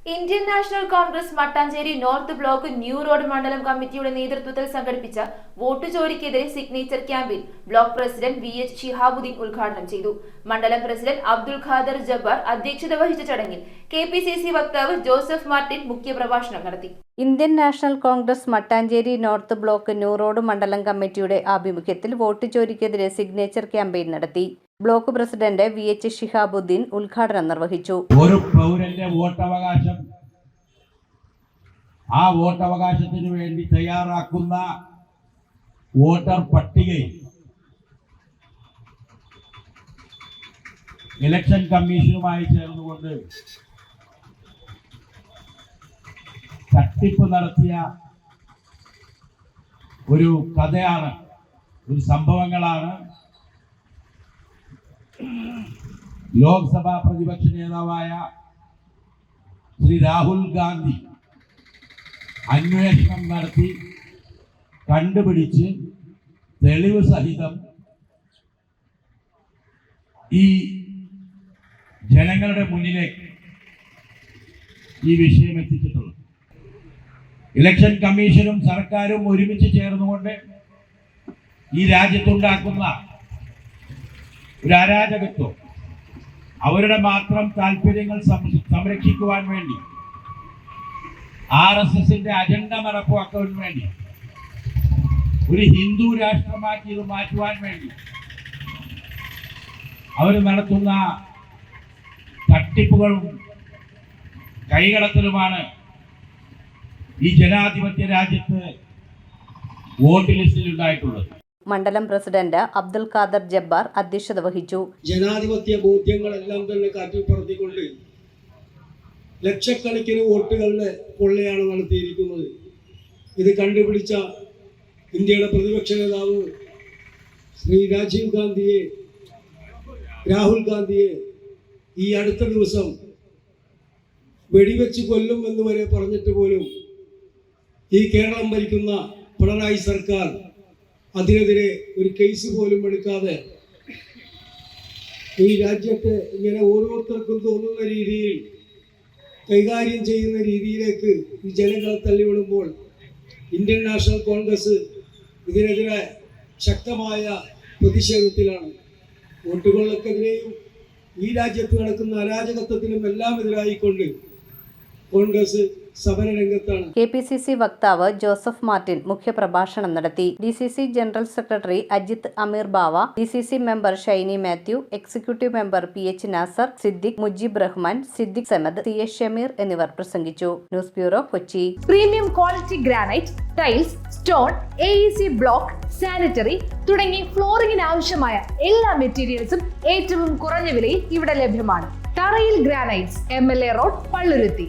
Indian National Congress Mattancherry North block New Road മണ്ഡലം കമ്മിറ്റിയുടെ നേതൃത്വത്തിൽ സംഘടിപ്പിച്ച വോട്ട് ചോരിക്കെതിരെ signature campaign block president VH Shihabuddeen ഉദ്ഘാടനം ചെയ്തു. മണ്ഡലം പ്രസിഡന്റ് അബ്ദുൽ ഖാദർ ജബ്ബാർ അധ്യക്ഷത വഹിച്ച ചടങ്ങിൽ KPCC വക്താവ് ജോസഫ് മാർട്ടിൻ മുഖ്യപ്രഭാഷണം നടത്തി. Indian National Congress Mattancherry North block New Road മണ്ഡലം കമ്മിറ്റിയുടെ ആഭിമുഖ്യത്തിൽ വോട്ട് ചോരിക്കെതിരെ സിഗ്നേച്ചർ ക്യാമ്പയിൻ നടത്തി. ബ്ലോക്ക് പ്രസിഡന്റ് VH ഷിഹാബുദ്ദീൻ ഉദ്ഘാടനം നിർവഹിച്ചു. ഒരു പൗരന്റെ വോട്ടവകാശം, ആ വോട്ടവകാശത്തിന് വേണ്ടി തയ്യാറാക്കുന്ന വോട്ടർ പട്ടികയിൽ ഇലക്ഷൻ കമ്മീഷനുമായി ചേർന്നുകൊണ്ട് തട്ടിപ്പ് നടത്തിയ ഒരു കഥയാണ്, ഒരു സംഭവങ്ങളാണ് ലോക്സഭാ പ്രതിപക്ഷ നേതാവായ ശ്രീ രാഹുൽ ഗാന്ധി അന്വേഷണം നടത്തി കണ്ടുപിടിച്ച് തെളിവ് സഹിതം ഈ ജനങ്ങളുടെ മുന്നിലേക്ക് ഈ വിഷയം എത്തിച്ചിട്ടുള്ളത്. ഇലക്ഷൻ കമ്മീഷനും സർക്കാരും ഒരുമിച്ച് ചേർന്നുകൊണ്ട് ഈ രാജ്യത്തുണ്ടാക്കുന്ന ഒരു അരാജകത്വം, അവരുടെ മാത്രം താല്പര്യങ്ങൾ സംരക്ഷിക്കുവാൻ വേണ്ടി, RSSന്റെ അജണ്ട നടപ്പാക്കാൻ വേണ്ടി, ഒരു ഹിന്ദു രാഷ്ട്രമാക്കി ഇത് മാറ്റുവാൻ വേണ്ടി അവർ നടത്തുന്ന തട്ടിപ്പുകളും കൈകടത്തലുമാണ് ഈ ജനാധിപത്യ രാജ്യത്ത് വോട്ട് ലിസ്റ്റിൽ ഉണ്ടായിട്ടുള്ളത്. മണ്ഡലം പ്രസിഡന്റ് അബ്ദുൽ ഖാദർ ജബ്ബാർ അധ്യക്ഷത വഹിച്ചു. ജനാധിപത്യ ബോധ്യങ്ങളെല്ലാം തന്നെ കാറ്റിൽ പറത്തിക്കൊണ്ട് ലക്ഷക്കണക്കിന് വോട്ടുകളുടെ കൊള്ളയാണ് നടത്തിയിരിക്കുന്നത്. ഇത് കണ്ടുപിടിച്ച ഇന്ത്യയുടെ പ്രതിപക്ഷ നേതാവ് ശ്രീ രാഹുൽ ഗാന്ധിയെ ഈ അടുത്ത ദിവസം വെടിവെച്ച് കൊല്ലും എന്ന് വരെ പറഞ്ഞിട്ട് പോലും ഈ കേരളം ഭരിക്കുന്ന പിണറായി സർക്കാർ അതിനെതിരെ ഒരു കേസ് പോലും എടുക്കാതെ ഈ രാജ്യത്തെ ഇങ്ങനെ ഓരോരുത്തർക്കും തോന്നുന്ന രീതിയിൽ കൈകാര്യം ചെയ്യുന്ന രീതിയിലേക്ക് ഈ ജനങ്ങളെ തള്ളിവിടുമ്പോൾ ഇന്ത്യൻ നാഷണൽ കോൺഗ്രസ് ഇതിനെതിരെ ശക്തമായ പ്രതിഷേധത്തിലാണ്. വോട്ടുകൾക്കെതിരെയും ഈ രാജ്യത്ത് നടക്കുന്ന അരാജകത്വത്തിനും എല്ലാം എതിരായിക്കൊണ്ട് കോൺഗ്രസ് സമരരംഗത്താണ്. KPCC വക്താവ് ജോസഫ് മാർട്ടിൻ മുഖ്യപ്രഭാഷണം നടത്തി. DCC general secretary Ajith Ameer Bava, DCC member Shiny Mathew, executive member PH Nasar, Siddique, Mujeeb Rahman, Siddique Samad, CS Shameer എന്നിവർ പ്രസംഗിച്ചു. News bureau, Kochi. Premium quality granite, tiles, stone, AEC block, sanitary തുടങ്ങി ഫ്ലോറിംഗിന് ആവശ്യമായ എല്ലാ മെറ്റീരിയൽസും ഏറ്റവും കുറഞ്ഞ വിലയിൽ ഇവിടെ ലഭ്യമാണ്. തറയിൽ ഗ്രാനൈറ്റ്സ്, MLA റോഡ്, പള്ളുരുത്തി.